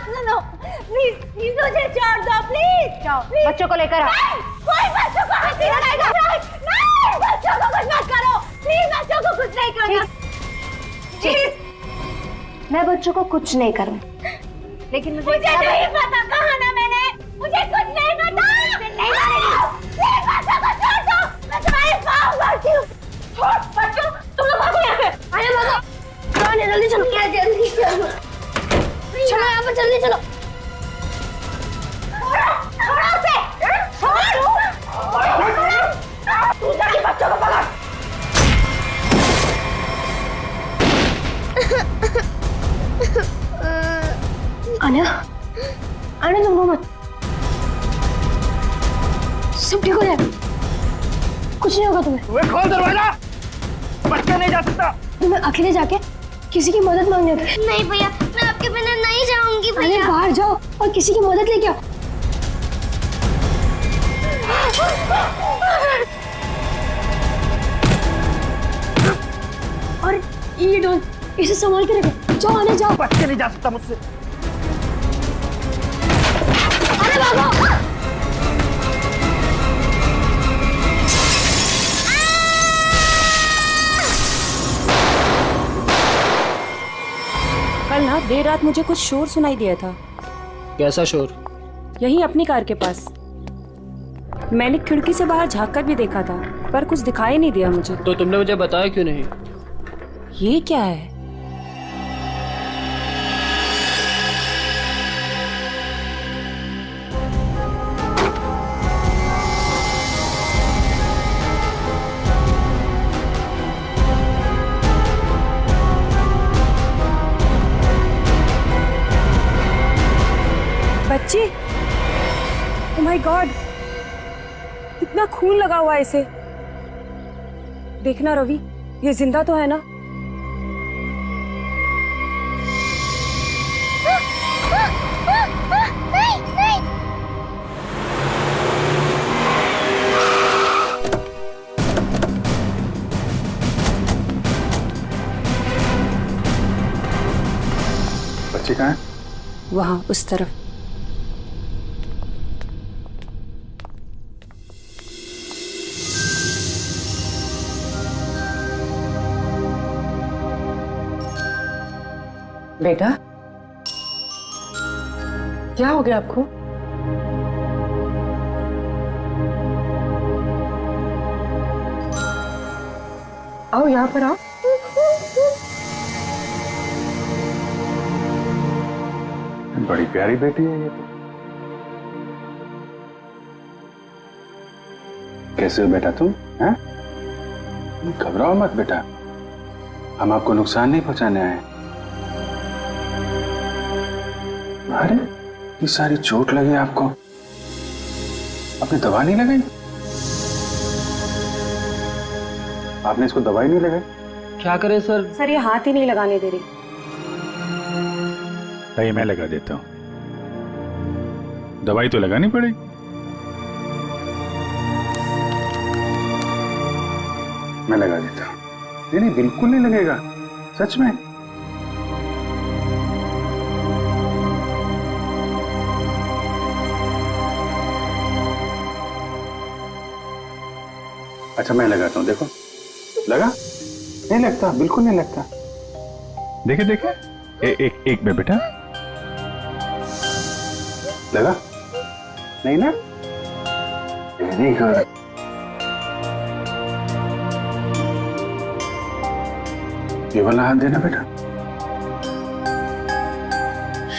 सुनो, please please मुझे छोड़ दो, प्लीज। जाओ, बच्चों को लेकर आओ। कोई बच्चों को हाथ नहीं लगाएगा। नहीं, बच्चों को कुछ मत करो, प्लीज बच्चों को कुछ नहीं करना। प्लीज, मैं बच्चों को कुछ नहीं करूँ, लेकिन मुझे नहीं पता, कहा ना मैंने, मुझे कुछ नहीं पता। नहीं मानेगी। प्लीज बच्चों को छोड़ दो, मैं तुम्हारे पाँव पड़ती हूँ। छोड़ बच्चों, तुम लोग भागो यहाँ से। आया भागो। कौन है? जल्दी चलो। क्या जल्दी चलो। चलो यहाँ पर जल्दी चलो। छोड़ो, छोड़ो उसे। छोड़ो। तू जाके बच्चों को पकड़। आन्या, आन्या तुम रो मत, सब ठीक हो जाएगा, कुछ नहीं होगा तुम्हें। तुम्हें खोल दरवाजा, बच्चा नहीं जा सकता। तुम्हें अकेले जाके किसी की मदद मांगने होगी। नहीं भैया, मैं आपके बिना नहीं जाऊंगी भैया। आन्या बाहर जाओ और किसी की मदद लेके आओ। और ये डॉल, इसे संभाल के रखो। जाओ आन्या जाओ। बच्चा नहीं जा सकता मुझसे। आन्या भागो। कल ना देर रात मुझे कुछ शोर सुनाई दिया था। कैसा शोर? यही अपनी कार के पास। मैंने खिड़की से बाहर झांक कर भी देखा था, पर कुछ दिखाई नहीं दिया मुझे। तो तुमने मुझे बताया क्यों नहीं? ये क्या है? बच्ची, ओह माय गॉड, कितना खून लगा हुआ है इसे। देखना रवि, ये जिंदा तो है ना? नहीं, नहीं। बच्चे कहाँ है? वहां उस तरफ। बेटा, क्या हो गया आपको? आओ यहाँ पर आओ। बड़ी प्यारी बेटी है ये। कैसे हो बेटा तुम? हैं? घबराओ मत बेटा, हम आपको नुकसान नहीं पहुंचाने आए। अरे ये सारी चोट लगी आपको, आपने दवा नहीं लगाई? आपने इसको दवाई नहीं लगाई? क्या करें सर? सर ये हाथ ही नहीं लगाने दे रही। ये मैं लगा देता हूँ, दवाई तो लगानी पड़ेगी। मैं लगा देता हूँ। नहीं नहीं, बिल्कुल नहीं लगेगा, सच में। अच्छा मैं लगाता हूँ, देखो लगा? नहीं लगता, बिल्कुल नहीं लगता। देखे देखे, एक में बेटा लगा? नहीं ना? Very good. ये वाला हाथ देना बेटा।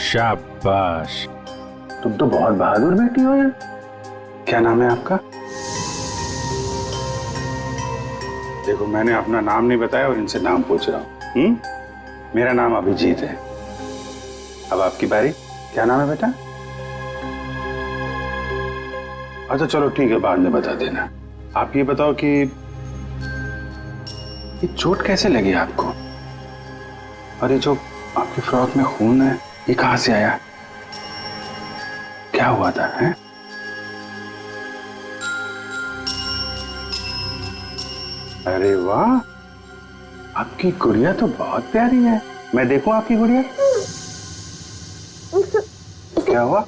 शाबाश, तुम तो बहुत बहादुर बेटी हो यार। क्या नाम है आपका? देखो मैंने अपना नाम नहीं बताया और इनसे नाम पूछ रहा हूँ। मेरा नाम अभिजीत है। अब आपकी बारी। क्या नाम है बेटा? अच्छा चलो ठीक है, बाद में बता देना। आप ये बताओ कि ये चोट कैसे लगी आपको? और ये जो आपकी फ्रॉक में खून है, ये कहां से आया? क्या हुआ था? है? अरे वाह, आपकी गुड़िया तो बहुत प्यारी है। मैं देखूं आपकी गुड़िया? क्या हुआ?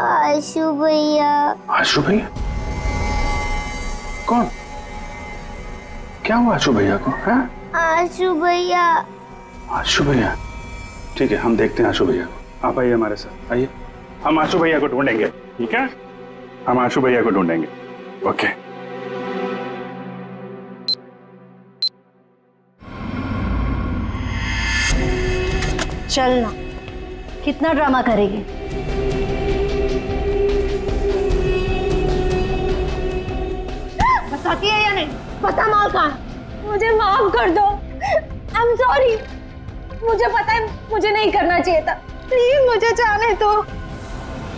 आशु भैया। आशु भैया? कौन? क्या हुआ आशु भैया को? हाँ? आशु भैया। आशु भैया? ठीक है, हम देखते हैं आशु भैया को। आप आइए हमारे साथ, आइए। हम आशु भैया को ढूंढेंगे, ठीक है? हम आशु भैया को ढूंढेंगे। ओके। चलना, कितना ड्रामा करेगी? बताती है या नहीं? बता माल कहाँ है? मुझे माफ कर दो। I am sorry. मुझे पता है मुझे नहीं करना चाहिए था। प्लीज मुझे जाने दो।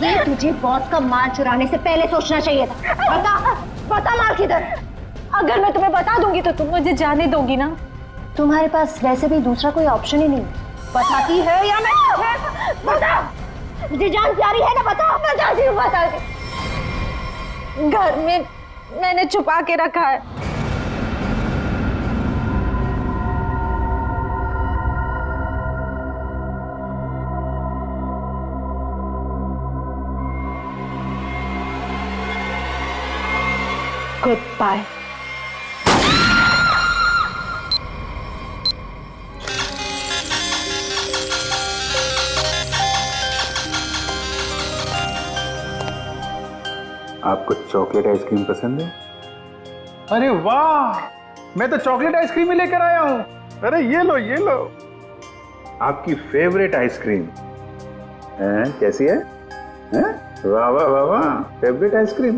ये तुझे बॉस का माल चुराने से पहले सोचना चाहिए था। बता, बता माल किधर? अगर मैं तुम्हें बता दूंगी तो तुम मुझे जाने दोगी ना? तुम्हारे पास वैसे भी दूसरा कोई ऑप्शन ही नहीं। बताती है या मैं? बता, मुझे जान प्यारी है ना? बता। मैं जाती हूँ, बताती। घर में मैंने छुपा के रखा है। Good bye. आपको चॉकलेट आइसक्रीम पसंद है? अरे वाह, मैं तो चॉकलेट आइसक्रीम ही लेकर आया हूँ। अरे ये लो, ये लो, आपकी फेवरेट आइसक्रीम। कैसी है? वाह वाह वाह वाह, फेवरेट आइसक्रीम।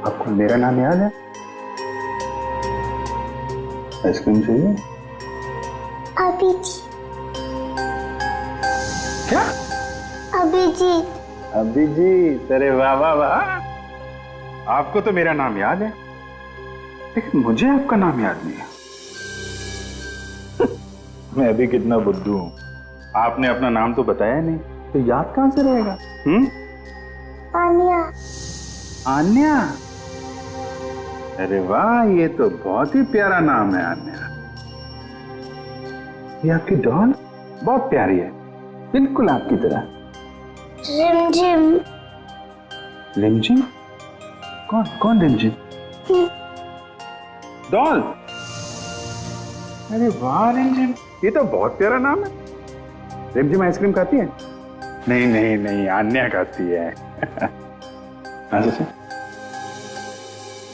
आपको मेरा नाम याद है? आइसक्रीम चाहिए? अभिजीत। क्या? अभिजीत। अभिजीत, अरे वाह वाह वाह, आपको तो मेरा नाम याद है, लेकिन मुझे आपका नाम याद नहीं है। मैं भी कितना बुद्धू हूं, आपने अपना नाम तो बताया नहीं, तो याद कहां से रहेगा? आन्या। आन्या? अरे वाह, ये तो बहुत ही प्यारा नाम है आन्या। ये आपकी डॉल बहुत प्यारी है, बिल्कुल आपकी तरह। रिमझिम। रिमझिम? कौन कौन रिमझिम? डॉल? अरे वाह रिमझिम, ये तो बहुत प्यारा नाम है। रिमझिम आइसक्रीम खाती है? नहीं नहीं नहीं, आन्या खाती है।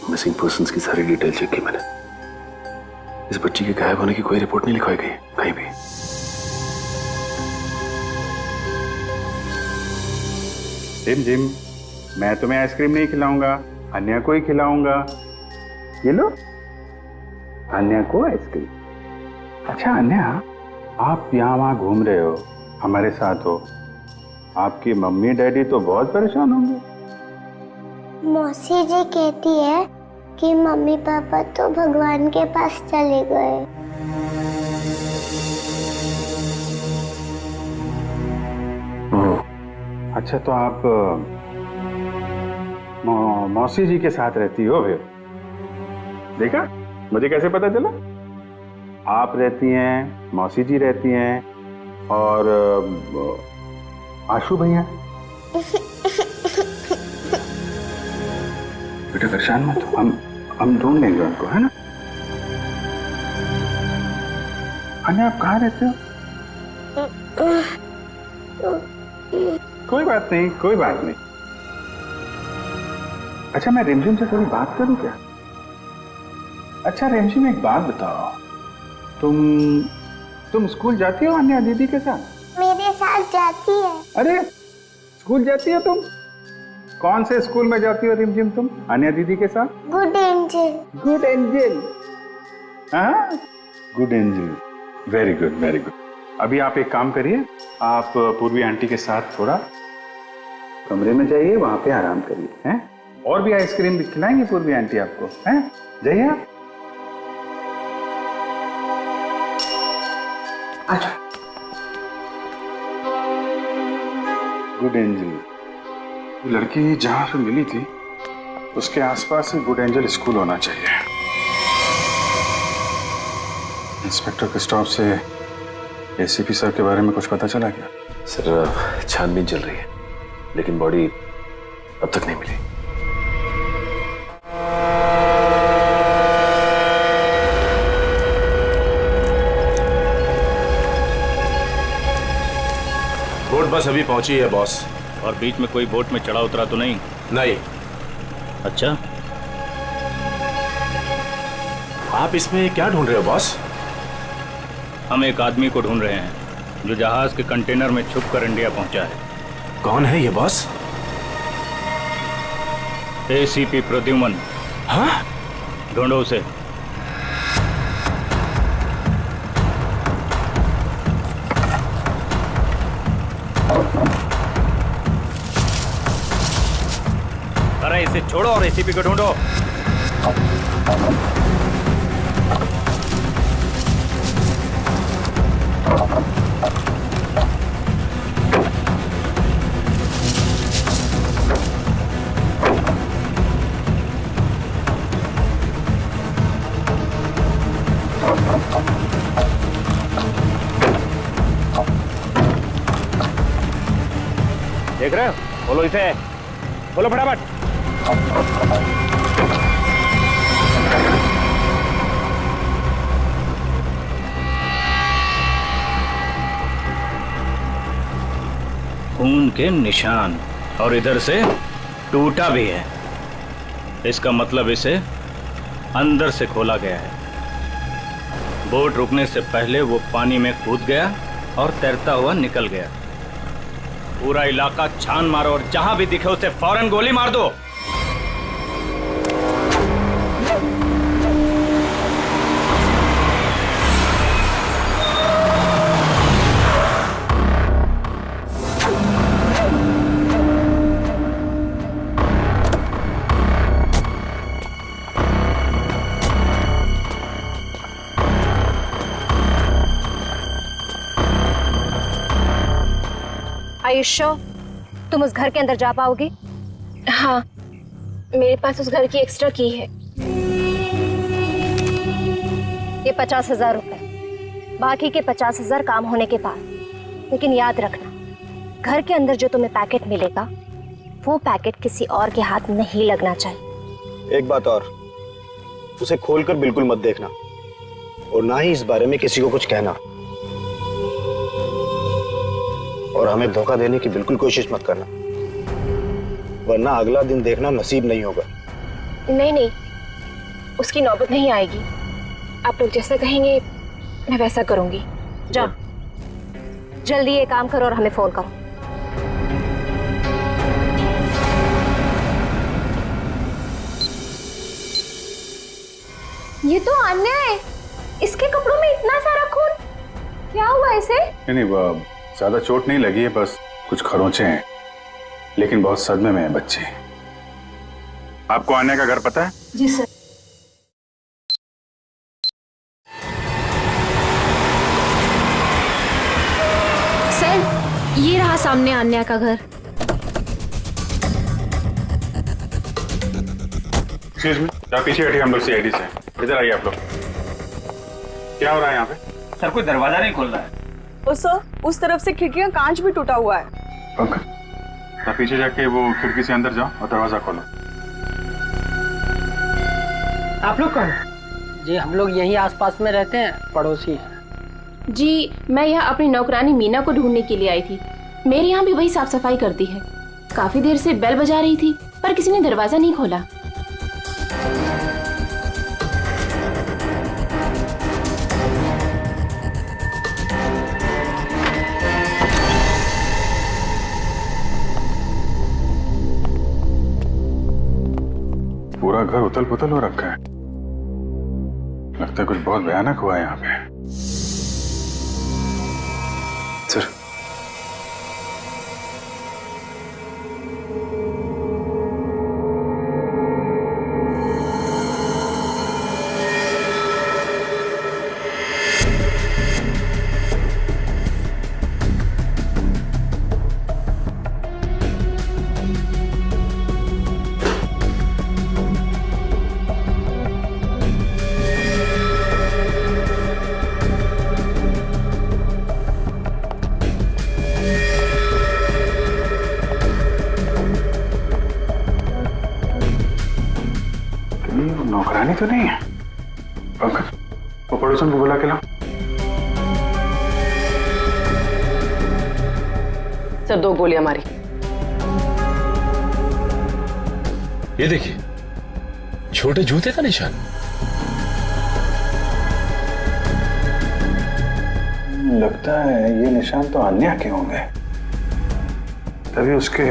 मिसिंग पर्सन्स की सारी डिटेल चेक की मैंने। इस बच्ची के गायब होने की कोई रिपोर्ट नहीं लिखवाई गई कहीं भी। रिमझिम, मैं तुम्हें आइसक्रीम नहीं खिलाऊंगा, अन्या को ही खिलाऊंगा। ये लो, अन्या को आइसक्रीम। अच्छा अन्या, आप यहाँ वहाँ घूम रहे हो, हमारे साथ हो, आपकी मम्मी डैडी तो बहुत परेशान होंगे। मौसी जी कहती है कि मम्मी पापा तो भगवान के पास चले गए। अच्छा, तो आप मौसी जी के साथ रहती हो फिर? देखा, मुझे कैसे पता चला? आप रहती हैं, मौसी जी रहती हैं, और आशु भैया। बेटा परेशान मत हो, हम ढूंढ लेंगे उनको, है ना? अन्या, आप कहाँ रहते हो? कोई बात नहीं, कोई बात नहीं। अच्छा, मैं रिमझिम से थोड़ी बात करूं क्या? अच्छा रिमझिम, एक बात बताओ, तुम स्कूल जाती हो अन्या दीदी के साथ? मेरे साथ जाती है। अरे, स्कूल जाती हो तुम? कौन से स्कूल में जाती हो रिमझिम तुम अन्या दीदी के साथ? Good angel. Good angel? हाँ, good angel, very good very good. अभी आप एक काम करिए, आप पूर्वी आंटी के साथ थोड़ा कमरे में जाइए, वहां पे आराम करिए, हैं? और भी आइसक्रीम भी खिलाएंगे पूर्वी आंटी आपको, हैं? जाइए आप। अच्छा, गुड एंजल, लड़की जहां पे मिली थी उसके आसपास ही गुड एंजल स्कूल होना चाहिए। इंस्पेक्टर के स्टॉप से एसीपी सर के बारे में कुछ पता चला क्या? सर छानबीन चल रही है, लेकिन बॉडी अब तक नहीं मिली। बोट बस अभी पहुंची है बॉस। और बीच में कोई बोट में चढ़ा उतरा तो नहीं? नहीं। अच्छा, आप इसमें क्या ढूंढ रहे हो बॉस? हम एक आदमी को ढूंढ रहे हैं जो जहाज के कंटेनर में छुप कर इंडिया पहुंचा है। कौन है ये बॉस? एसीपी प्रद्युमन। हाँ? ढूंढो उसे। अरे इसे छोड़ो और एसीपी को ढूंढो। देख रहे हो? बोलो इसे, बोलो फटाफट। खून के निशान, और इधर से टूटा भी है। इसका मतलब इसे अंदर से खोला गया है। बोट रुकने से पहले वो पानी में कूद गया और तैरता हुआ निकल गया। पूरा इलाका छान मारो और जहां भी दिखे उसे फौरन गोली मार दो। आयुष्यो, तुम उस घर के अंदर जा पाओगी? हाँ, मेरे पास उस घर की एक्स्ट्रा की है। ये 50,000 रुपए, बाकी के 50,000 काम होने के बाद। लेकिन याद रखना, घर के अंदर जो तुम्हें पैकेट मिलेगा वो पैकेट किसी और के हाथ नहीं लगना चाहिए। एक बात और, उसे खोलकर बिल्कुल मत देखना और ना ही इस बारे में किसी को कुछ कहना, और हमें धोखा देने की बिल्कुल कोशिश मत करना, वरना अगला दिन देखना नसीब नहीं होगा। नहीं नहीं, उसकी नौबत नहीं आएगी। आप लोग जैसा कहेंगे मैं वैसा करूंगी। जाओ, जल्दी ये काम करो और हमें फोन करो। ये तो अन्याय है। इसके कपड़ों में इतना सारा खून, क्या हुआ इसे? नहीं, ज्यादा चोट नहीं लगी है, बस कुछ खरोंचे हैं, लेकिन बहुत सदमे में है बच्चे। आपको आने का घर पता है? जी सर। सर, ये रहा सामने अन्या का घर। एक्सक्यूज मी, आप पीछे हटिए, हम लोग सीआईडी से। इधर आइए आप लोग। क्या हो रहा है यहाँ पे? सर, कोई दरवाजा नहीं खोल रहा है। उस तरफ से खिड़की का कांच भी टूटा हुआ है। ओके, आप पीछे जाके वो खिड़की से अंदर जाओ और दरवाजा खोलो। आप लोग कौन? जी हम लोग यहीं आसपास में रहते हैं, पड़ोसी हैं। जी, मैं यहाँ अपनी नौकरानी मीना को ढूंढने के लिए आई थी। मेरे यहाँ भी वही साफ सफाई करती है। काफी देर से बेल बजा रही थी पर किसी ने दरवाजा नहीं खोला। पूरा घर उथल पुथल हो रखा है। लगता है कुछ बहुत भयानक हुआ है यहाँ पे। सर, कोई नौकरानी तो नहीं है? पंकज, वो पड़ोसन को बुला के लाओ। सर 2 गोलियां मारी। ये देखिए, छोटे जूते का निशान। लगता है ये निशान तो अन्या के होंगे, तभी उसके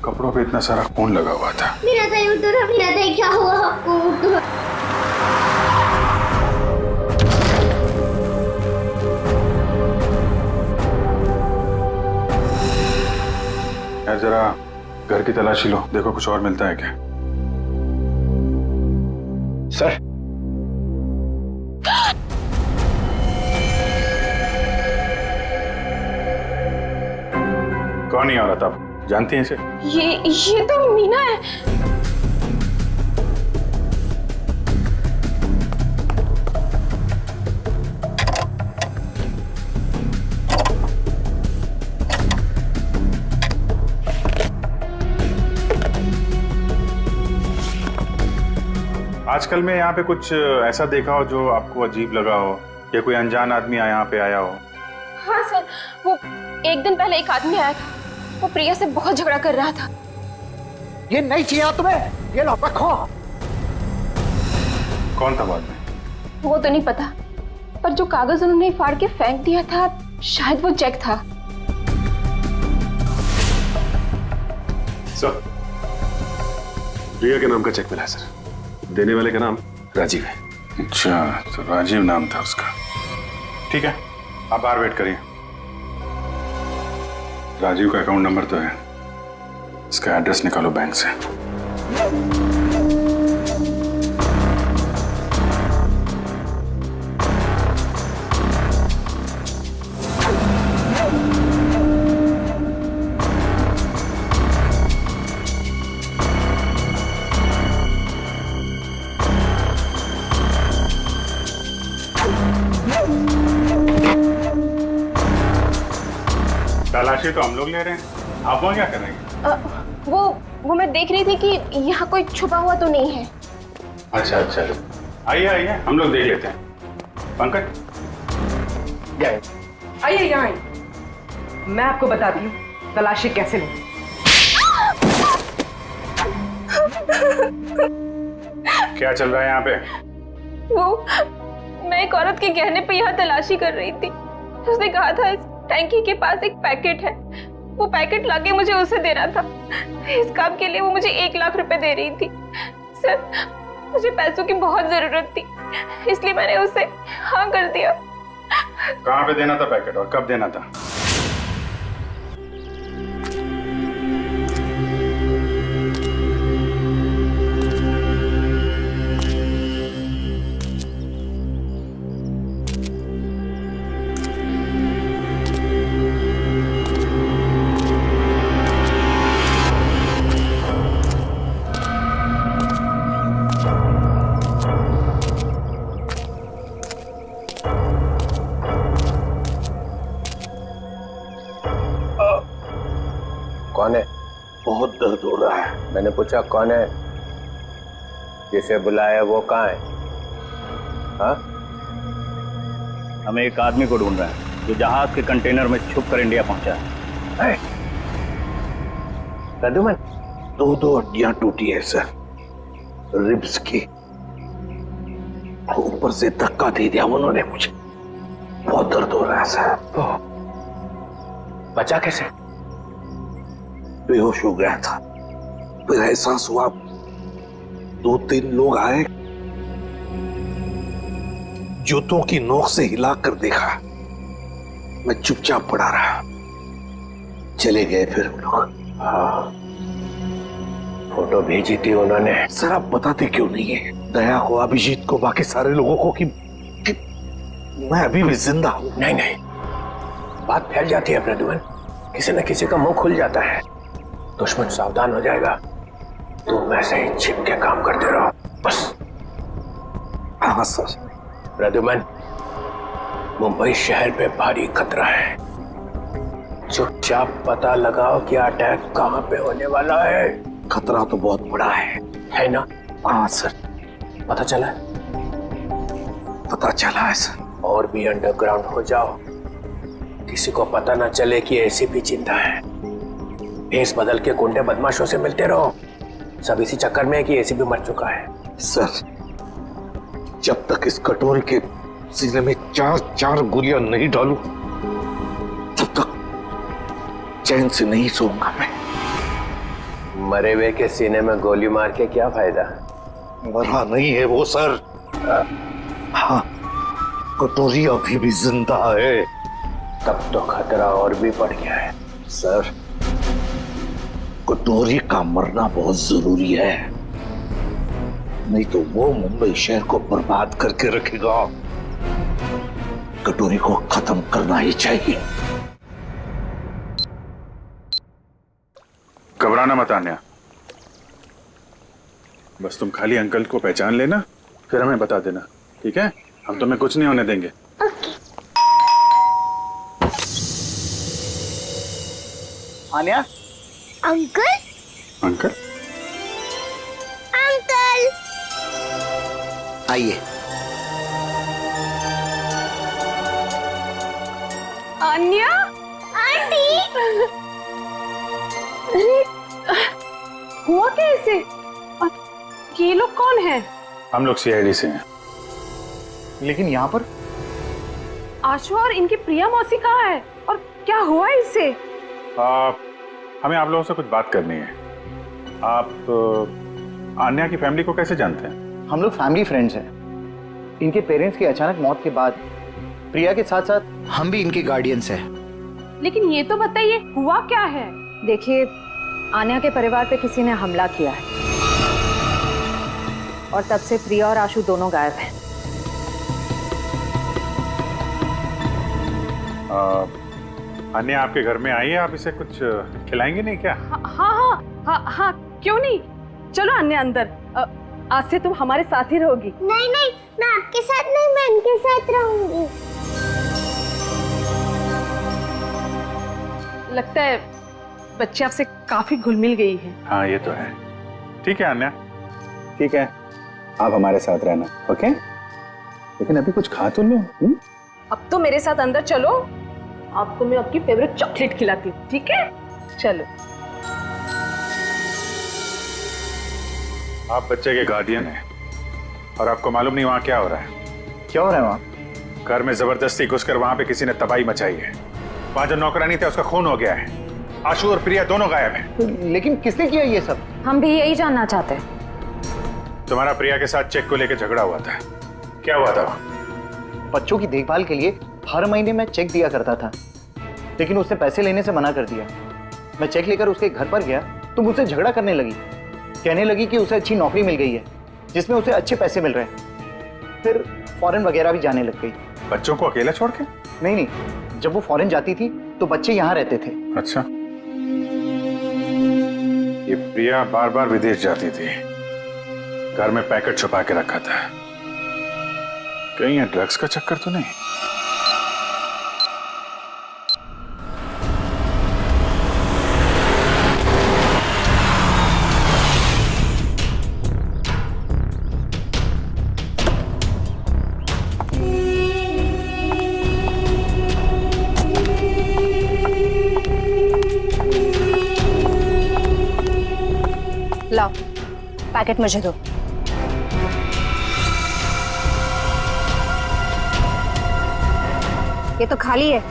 कपड़ों पे इतना सारा खून लगा हुआ था। मेरा दही उतरा, मेरा दही क्या हुआ आपको? यार जरा घर की तलाशी लो, देखो कुछ और मिलता है क्या। सर, कौन ही औरत आप जानती हैं इसे? ये तो मीना है। आजकल में यहाँ पे कुछ ऐसा देखा हो जो आपको अजीब लगा हो, या कोई अनजान आदमी यहाँ पे आया हो? हाँ सर, वो एक दिन पहले एक आदमी आया था, वो प्रिया से बहुत झगड़ा कर रहा था। ये नहीं चाहिए तुम्हें, ये लो रखो। कौन था बाद में? वो तो नहीं पता, पर जो कागज उन्होंने फाड़ के फेंक दिया था, शायद वो चेक था। सर, प्रिया के नाम का चेक मिला है सर। देने वाले का नाम राजीव है। अच्छा, तो राजीव नाम था उसका। ठीक है, आप बाहर वेट करिए। राजीव का अकाउंट नंबर तो है, इसका एड्रेस निकालो बैंक से। तलाशी तो हम लोग ले रहे हैं, आप वहाँ क्या कर रहे हैं? वो मैं देख रही थी कि यहाँ कोई छुपा हुआ तो नहीं है। अच्छा अच्छा, आइए आइए, हम लोग देख लेते हैं। पंकज, आइए यहाँ आइए, मैं आपको बताती हूँ तलाशी कैसे लें। क्या चल रहा है यहाँ पे? मैं एक औरत के गहने पे यहाँ तलाशी कर रही थी। उसने कहा था इस टैंकी के पास एक पैकेट है, वो पैकेट लाके मुझे उसे देना था। इस काम के लिए वो मुझे 1 लाख रुपए दे रही थी। सर, मुझे पैसों की बहुत जरूरत थी, इसलिए मैंने उसे हाँ कर दिया। कहाँ पे देना था पैकेट और कब देना था? कौन है? बहुत दर्द हो रहा है। मैंने पूछा कौन है? जिसे बुलाया वो कहाँ है? हाँ? हमें एक आदमी को ढूंढ रहा है जो जहाज के कंटेनर में छुप कर इंडिया पहुंचा है। प्रद्युमन, 2 हड्डियां टूटी है सर, रिब्स की। ऊपर से धक्का दे दिया उन्होंने मुझे, बहुत दर्द हो रहा है सर। बचा कैसे? बेहोश हो गया था, फिर एहसास हुआ, 2-3 लोग आए, जूतों की नोक से हिला कर देखा। मैं चुपचाप पड़ा रहा, चले गए फिर वो लोग। हाँ, फोटो भेजी थी उन्होंने। सर आप बताते क्यों नहीं है दया को, अभिजीत को, बाकी सारे लोगों को कि मैं अभी भी जिंदा हूं? नहीं नहीं, बात फैल जाती है प्रद्युमन, किसी न किसी का मुंह खुल जाता है, दुश्मन सावधान हो जाएगा। तुम वैसे ही छिप के काम करते रहो बस। हाँ सर। प्रद्युमन, मुंबई शहर पे भारी खतरा है, चुपचाप पता लगाओ कि अटैक कहाँ पे होने वाला है। खतरा तो बहुत बड़ा है ना? हाँ सर, पता चला है? पता चला है सर। और भी अंडरग्राउंड हो जाओ, किसी को पता ना चले कि एसीपी जिंदा है। भेस बदल के गुंडे बदमाशों से मिलते रहो, सब इसी चक्कर में है कि एसीपी मर चुका है। सर, जब तक इस कटोरी के सीने में 4 गोलियां नहीं डालूं, तब तक चैन से नहीं सोऊंगा मैं। मरे हुए के सीने में गोली मार के क्या फायदा? मरा नहीं है वो सर। हाँ, कटोरी अभी भी जिंदा है। तब तो खतरा और भी बढ़ गया है। सर, कटोरी का मरना बहुत जरूरी है, नहीं तो वो मुंबई शहर को बर्बाद करके रखेगा। कटोरी को खत्म करना ही चाहिए। घबराना मत आन्या, बस तुम खाली अंकल को पहचान लेना, फिर हमें बता देना, ठीक है? हम तुम्हें कुछ नहीं होने देंगे। आन्या, अंकल अंकल अंकल आइए। अन्या, आंटी। हुआ कैसे? ये लोग कौन है? हम लोग सीआईडी से हैं। लेकिन यहाँ पर आशु और इनकी प्रिया मौसी कहाँ है और क्या हुआ इससे? हमें आप लोगों से कुछ बात करनी है। आप आन्या की फैमिली को कैसे जानते हैं? हम लोग फैमिली फ्रेंड्स हैं। इनके पेरेंट्स की अचानक मौत के बाद प्रिया के साथ साथ हम भी इनके गार्डियंस हैं। लेकिन ये तो बताइए हुआ क्या है? देखिए, आन्या के परिवार पे किसी ने हमला किया है और तब से प्रिया और आशु दोनों गायब हैं। आन्या आपके घर में आई है, आप इसे कुछ खिलाएंगे नहीं क्या? हाँ, क्यों नहीं? चलो अन्य अंदर, आज से तुम हमारे साथ ही रहोगी। नहीं नहीं, मैं आपके साथ नहीं, मैं इनके साथ रहूंगी। लगता है बच्चे आपसे काफी घुल मिल गई है। हाँ, ये तो है। ठीक है अन्या, ठीक है, आप हमारे साथ रहना, ओके? लेकिन अभी कुछ खा तो लो। अब तो मेरे साथ अंदर चलो, आपको मैं आपकी फेवरेट चॉकलेट खिलाती हूँ, ठीक है? चलो। आप बच्चे के गार्डियन हैं और आपको मालूम नहीं वहाँ क्या हो रहा है। क्या हो रहा है वहाँ? घर में जबरदस्ती घुसकर वहाँ पे किसी ने तबाही मचाई है। वहाँ जो नौकरानी थे उसका खून हो गया है। आशु और प्रिया दोनों गायब हैं। लेकिन किसने किया ये सब? हम भी यही जानना चाहते हैं। तुम्हारा प्रिया के साथ चेक को लेकर झगड़ा हुआ था, क्या हुआ था? बच्चों की देखभाल के लिए हर महीने मैं चेक दिया करता था, लेकिन उसने पैसे लेने से मना कर दिया। मैं चेक लेकर उसके घर पर गया तो मुझसे झगड़ा करने लगी, कहने लगी कि उसे अच्छी नौकरी मिल गई है जिसमें उसे अच्छे पैसे मिल रहे हैं। फिर फॉरेन वगैरह भी जाने लग गई। बच्चों को अकेला छोड़ के? नहीं, जब वो फॉरेन जाती थी तो बच्चे यहाँ रहते थे। अच्छा, ये प्रिया बार बार विदेश जाती थी, घर में पैकेट छुपा के रखा था। कहीं ये ड्रग्स का चक्कर तो नहीं? लाओ, पैकेट मुझे दो। ये तो खाली है।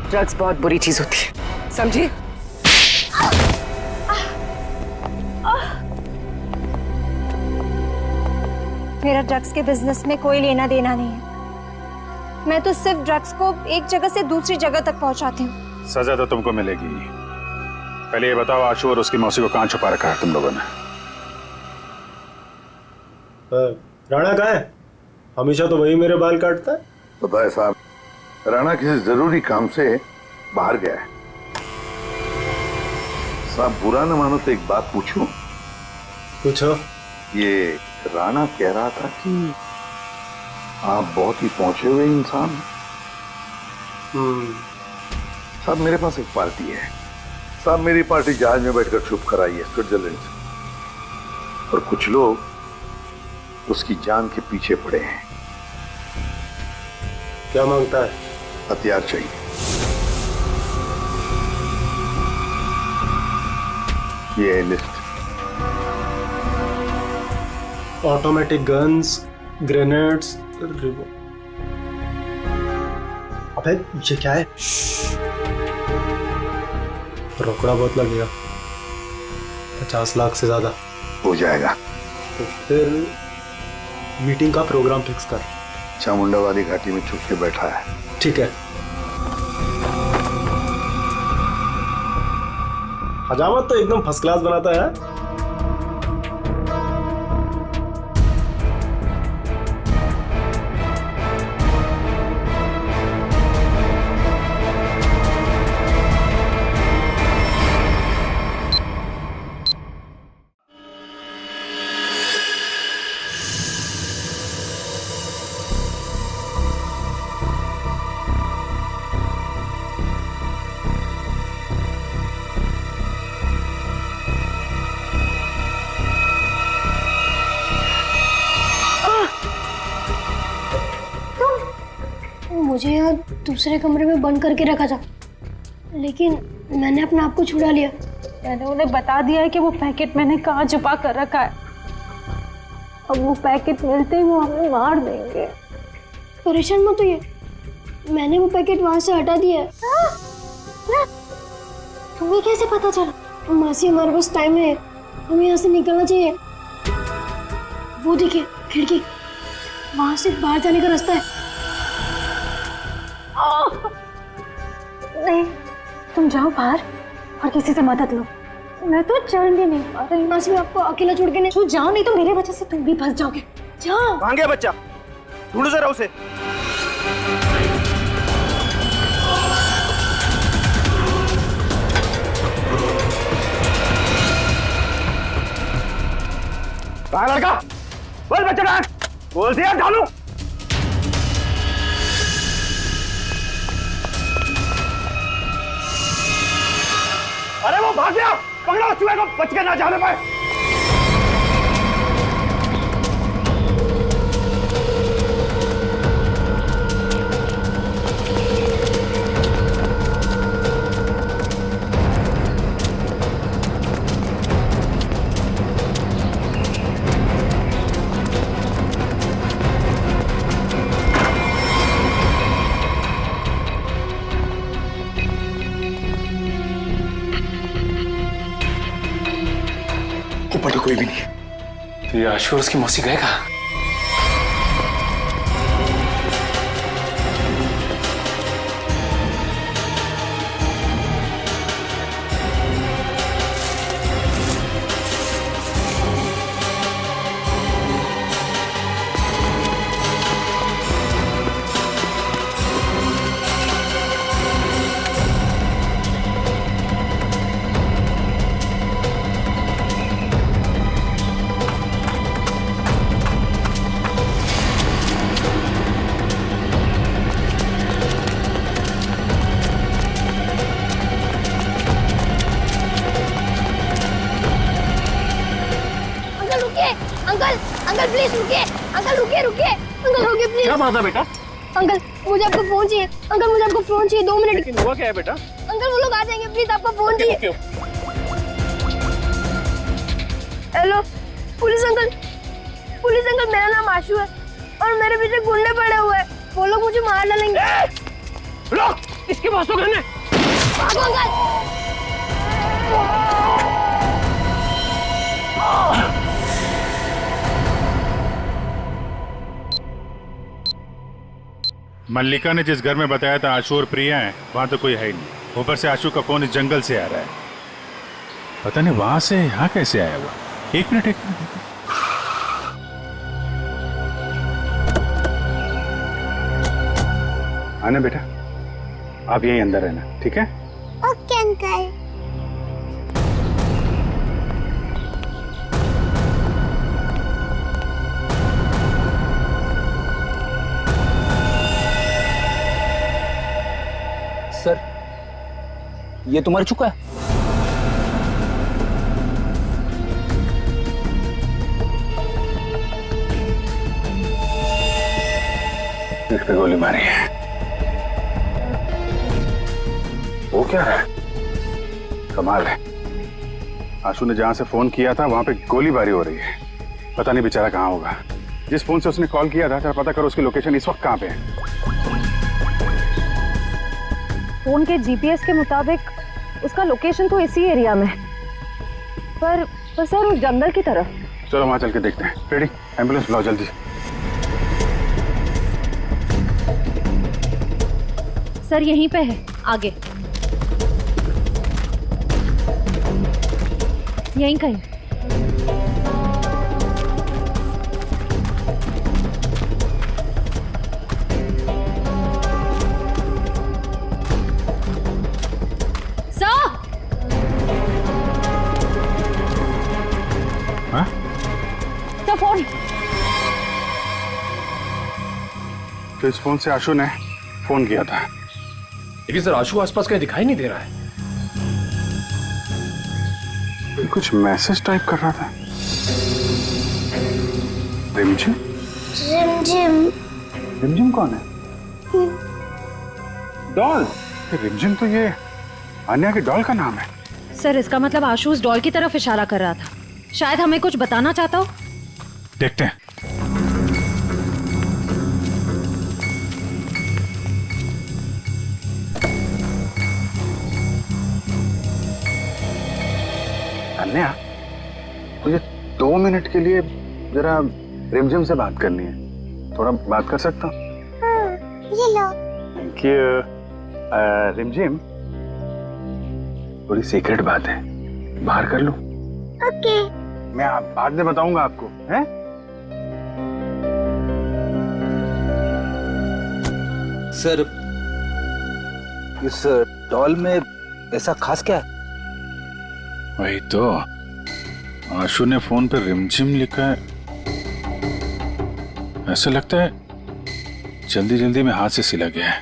ड्रग्स बहुत बुरी चीज होती है, समझी? मेरा ड्रग्स के बिजनेस में कोई लेना देना नहीं है। मैं तो सिर्फ ड्रग्स को एक जगह से दूसरी जगह तक पहुंचाती हूँ। सजा तो तुमको मिलेगी। पहले ये बताओ, आशु और उसकी मौसी को कहाँ छुपा रखा है तुम लोगों ने? राणा कहाँ है? हमेशा तो वही मेरे बाल काटता है। तो भाई साहब, राणा किसी जरूरी काम से बाहर गया है। साहब बुरा न मानो तो एक बात पूछूं? पूछो। ये राणा कह रहा था कि आप बहुत ही पहुंचे हुए इंसान हैं। साहब मेरे पास एक पार्टी है। साहब मेरी पार्टी जहाज में बैठकर छुप कर आई है स्विट्जरलैंड से, और कुछ लोग उसकी जान के पीछे पड़े हैं। क्या मांगता है? हथियार चाहिए। ये है लिस्ट। ऑटोमेटिक गन्स, ग्रेनेड्स, अबे ये क्या है? रोकड़ा बहुत लगेगा, 50 लाख से ज्यादा हो जाएगा। तो फिर मीटिंग का प्रोग्राम फिक्स कर। चामुंडा वाली घाटी में छुप के बैठा है। ठीक है। हजामत तो एकदम फर्स्ट क्लास बनाता है। मुझे यहाँ दूसरे कमरे में बंद करके रखा था, लेकिन मैंने अपने आप को छुड़ा लिया। मैंने उन्हें बता दिया है कि वो पैकेट मैंने कहाँ छुपा कर रखा है। अब वो पैकेट मिलते ही वो हमें मार देंगे। परेशान मत होइए, मैंने वो पैकेट वहां से हटा दिया है। तुम्हें कैसे पता चला? मासी हमारे पास टाइम है, हमें यहाँ से निकलना चाहिए। वो देखिए खिड़की, वहां से बाहर जाने का रास्ता है। नहीं, तुम जाओ बाहर और किसी से मदद लो। मैं तो चल भी नहीं पा रही। मासी मैं आपको अकेला छोड़ के नहीं। तू जाओ, नहीं तो मेरे वजह से तुम भी फंस जाओगे। जाओ। कहाँ गया बच्चा? ढूंढो जरा उसे। कहाँ लड़का? बोल बच्चा कहाँ? बोल दिया ढालू। अरे वो भाग गया, पकड़ो चूहे को, बच के ना जाने पाए। ऊपर तो कोई भी नहीं है। तो ये आशु और उसकी मौसी गए कहाँ? अंकल प्लीज रुकिए। अंकल रुकिए रुकिए। अंकल रुकिए प्लीज। क्या बात है बेटा? अंकल मुझे आपका फोन चाहिए। अंकल मुझे आपका फोन चाहिए, 2 मिनट। हुआ क्या है बेटा? अंकल वो लोग आ जाएंगे, प्लीज आपका फोन चाहिए। Hello police uncle. Police uncle मेरा नाम आशु है और मेरे पीछे गुंडे पड़े हुए हैं। वो लोग मुझे मार डालेंगे। लोग इसके पास तो करने। भागो अंकल। मल्लिका ने जिस घर में बताया था आशु और प्रिया हैं, वहां तो कोई है ही नहीं। ऊपर से आशु का फोन इस जंगल से आ रहा है। पता नहीं वहां से यहाँ कैसे आया हुआ। एक मिनट। आना बेटा, आप यहीं अंदर रहना, ठीक है? Okay uncle. सर, ये तो मर चुका है। इस पे गोली मारी है। वो क्या है? कमाल है, आशु ने जहां से फोन किया था वहां पे गोलीबारी हो रही है। पता नहीं बेचारा कहाँ होगा। जिस फोन से उसने कॉल किया था, जरा पता करो उसकी लोकेशन इस वक्त कहाँ पे है। फोन के जीपीएस के मुताबिक उसका लोकेशन तो इसी एरिया में है, पर सर उस जंगल की तरफ। चलो वहां चल के देखते हैं। रेडी, एम्बुलेंस बुलाओ जल्दी। सर यहीं पे है, आगे यहीं कहीं। हाँ? Sir phone. तो इस फोन से आशु ने फोन किया था, लेकिन सर आशु आसपास कहीं दिखाई नहीं दे रहा है। कुछ मैसेज टाइप कर रहा था। रिमझिम? रिमझिम। रिमझिम कौन है? डॉल। रिमझिम तो ये अन्या की डॉल का नाम है। सर इसका मतलब आशु उस डॉल की तरफ इशारा कर रहा था। शायद हमें कुछ बताना चाहता हो। देखते हैं। अन्या, मुझे 2 मिनट के लिए जरा रिमझिम से बात करनी है। थोड़ा बात कर सकता हूँ? ये लो। Thank you. रिमझिम, थोड़ी सीक्रेट बात है, बाहर कर लूं? ओके। मैं बाद में बताऊंगा आपको, हैं? सर, इस डॉल में ऐसा खास क्या है? वही तो, आशु ने फोन पे रिमझिम लिखा है। ऐसा लगता है जल्दी जल्दी में हाथ से सिला गया है।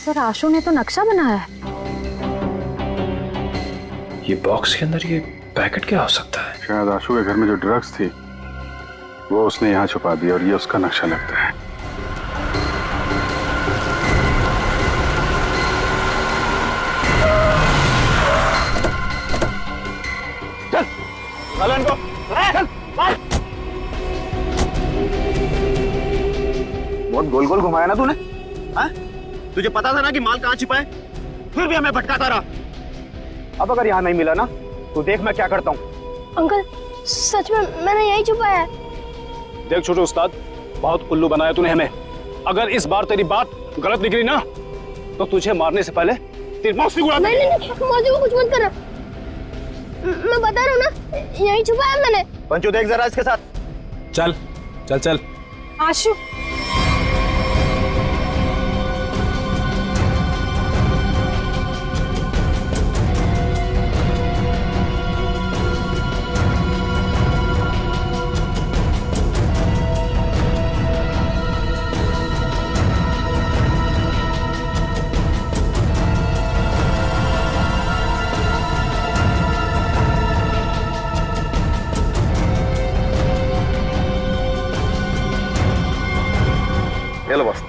सर आशु ने तो नक्शा बनाया है। ये बॉक्स के अंदर ये पैकेट क्या हो सकता है? शायद आशु के घर में जो ड्रग्स थी वो उसने यहाँ छुपा दिया और ये उसका नक्शा लगता है। चल, चल इनको, चल, चल। बहुत गोल गोल घुमाया ना तूने, हाँ? तुझे पता था ना कि माल कहाँ छिपा है, फिर भी हमें भटकाता रहा। अब अगर यहाँ नहीं मिला ना तो देख मैं क्या करता हूँ। अंकल सच में मैंने यही छुपाया है। देख छोटे उस्ताद, बहुत उल्लू बनाया तूने हमें। अगर इस बार तेरी बात गलत निकली ना तो तुझे मारने से पहले तेरी मौत से उड़ा नहीं नहीं नहीं, मौसी को कुछ मत करना। मैं बता रहा हूँ ना, यही छुपाया मैंने। पंचू देख जरा इसके साथ। चल चल चल। आशु, चलो बस।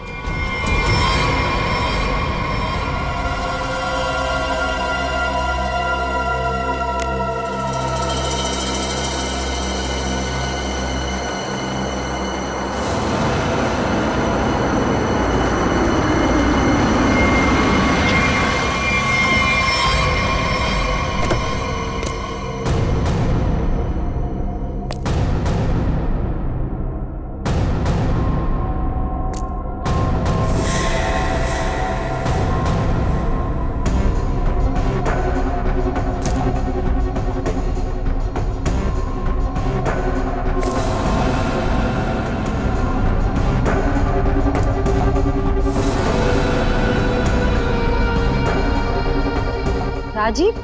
राजीव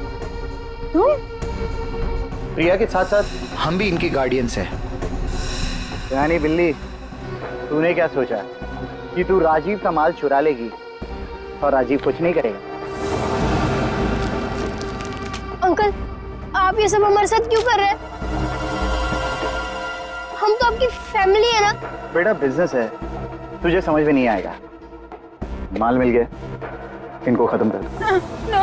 तुम? प्रिया के साथ साथ हम भी इनकी गार्डियंस हैं। यानी बिल्ली, तूने क्या सोचा कि तू राजीव का माल चुरा लेगी और राजीव कुछ नहीं करेगा? अंकल, आप ये सब हमारे साथ क्यों कर रहे हैं? हम तो आपकी फैमिली है ना। बेटा बिजनेस है, तुझे समझ में नहीं आएगा। माल मिल गया, इनको खत्म कर। नो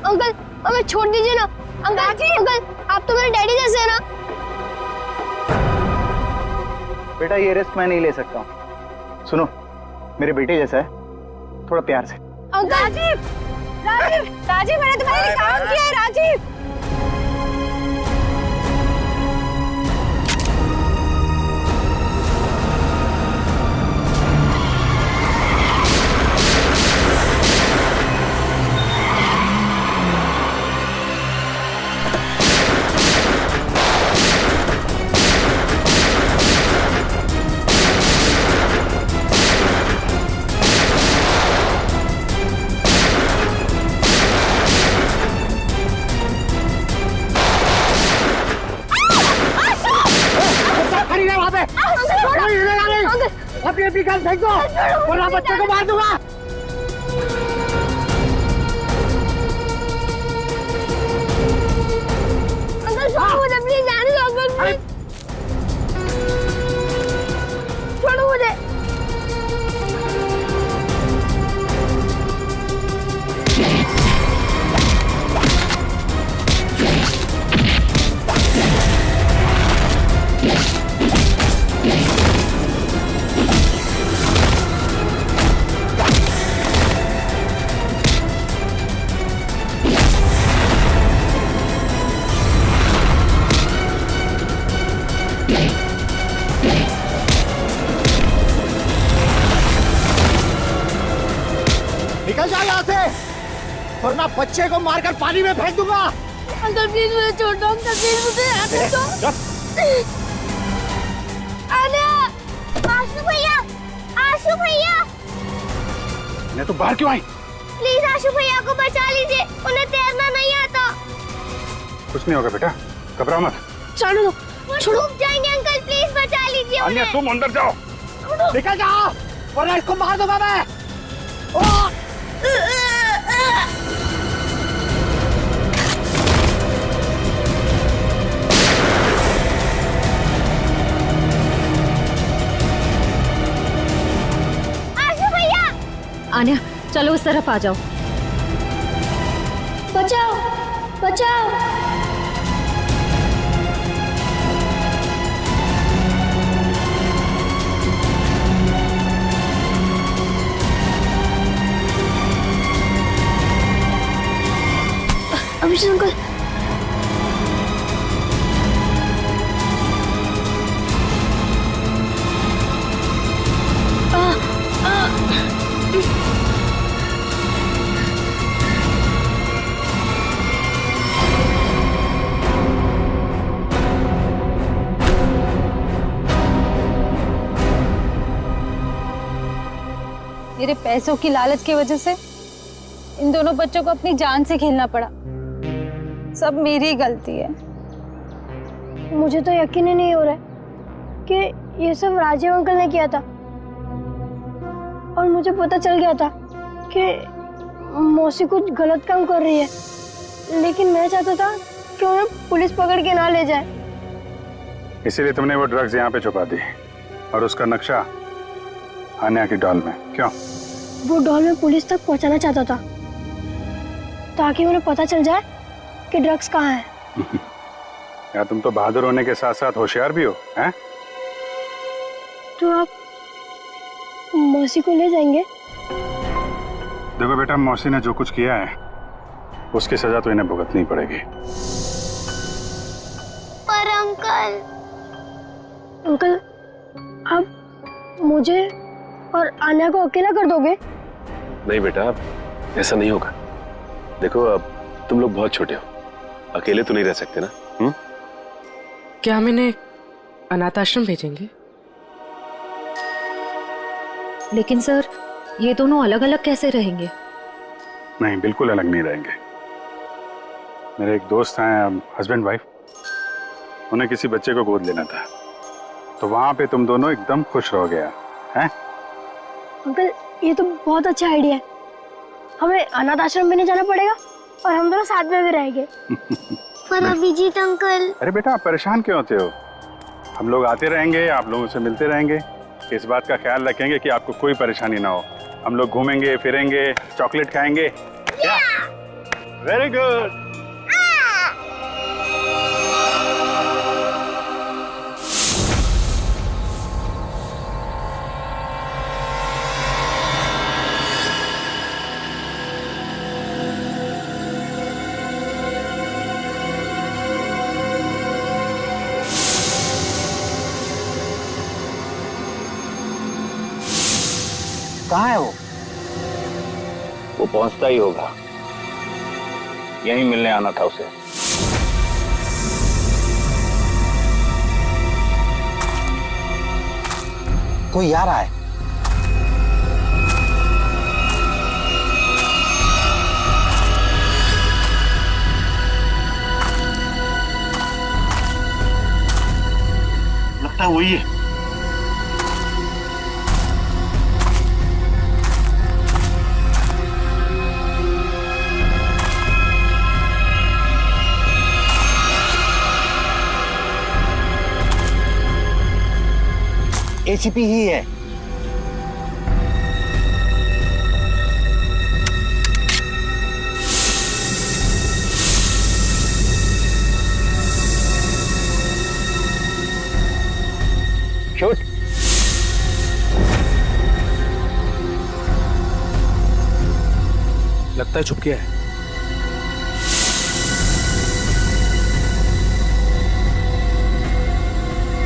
अंकल, हमें छोड़ दीजिए ना। अंकल, आप तो मेरे डैडी जैसे हैं ना। बेटा ये रिस्क मैं नहीं ले सकता हूँ। सुनो, मेरे बेटे जैसा है, थोड़ा प्यार से। राजीव, राजीव, राजीव, मैंने तुम्हारे लिए काम किया है राजीव। अपनी गन फेंक दो वरना बच्चे को मार दूंगा। अंकल छोड़ो मुझे, प्लीज जाने दो अंकल, प्लीज छोड़ो मुझे। निकल जा यहाँ से वरना बच्चे को मारकर पानी में फेंक दूंगा। अंकल प्लीज मुझे छोड़ दो, अंकल प्लीज मुझे आने दो। आशु भैया, आशु भैया, मैं तो बाहर क्यों आई? प्लीज आशु भैया को बचा लीजिए, उन्हें तैरना नहीं आता। कुछ नहीं होगा बेटा, घबराओ मत। छोड़ो दो, छोड़ो। डूब जाएंगे अंकल, प्लीज बचा लीजिए अन्य उन्हें। तुम अंदर जाओ। निकल जाओ वरना इसको मार दूंगा मैं। आन्या चलो उस तरफ आ जाओ। बचाओ, बचाओ। अभिषेक अंकल, मेरे पैसों की लालच की वजह से इन दोनों बच्चों को अपनी जान से खेलना पड़ा। सब मेरी गलती है। मुझे तो यकीन ही नहीं हो रहा है कि ये सब राजीव अंकल ने किया था। और मुझे पता चल गया था कि मौसी कुछ गलत काम कर रही है, लेकिन मैं चाहता था कि उन्हें पुलिस पकड़ के ना ले जाए। इसीलिए तुमने वो ड्रग्स यहाँ पे छुपा दी और उसका नक्शा आन्या की डॉल में। क्यों? वो डॉल में पुलिस तक पहुंचाना चाहता था ताकि उन्हें पता चल जाए कि ड्रग्स कहाँ है। यार तुम तो बहादुर होने के साथ साथ होशियार भी हो, हैं? तो आप मौसी को ले जाएंगे? देखो बेटा, मौसी ने जो कुछ किया है उसकी सजा तो इन्हें भुगतनी पड़ेगी। पर अंकल, अंकल आप मुझे और आन्या को अकेला कर दोगे? नहीं बेटा, ऐसा नहीं होगा। देखो अब तुम लोग बहुत छोटे हो, अकेले तो नहीं रह सकते ना। क्या हम इन्हें अनाथ आश्रम भेजेंगे? लेकिन सर ये दोनों अलग अलग कैसे रहेंगे? नहीं, बिल्कुल अलग नहीं रहेंगे। मेरे एक दोस्त हैं, हस्बैंड वाइफ, उन्हें किसी बच्चे को गोद लेना था, तो वहां पे तुम दोनों एकदम खुश रह गया हैं? अंकल ये तो बहुत अच्छा आइडिया है। हमें अनाथ आश्रम में नहीं जाना पड़ेगा और हम दोनों साथ में भी रहेंगे। पर अभिजीत अंकल। अरे बेटा, आप परेशान क्यों होते हो? हम लोग आते रहेंगे, आप लोगों से मिलते रहेंगे। इस बात का ख्याल रखेंगे कि आपको कोई परेशानी ना हो। हम लोग घूमेंगे फिरेंगे, चॉकलेट खाएंगे। Very good. कहाँ है वो? वो पहुंचता ही होगा, यहीं मिलने आना था उसे। कोई आ रहा है। लगता है वही है। एसीपी ही है। शूट। लगता है छुप गया है।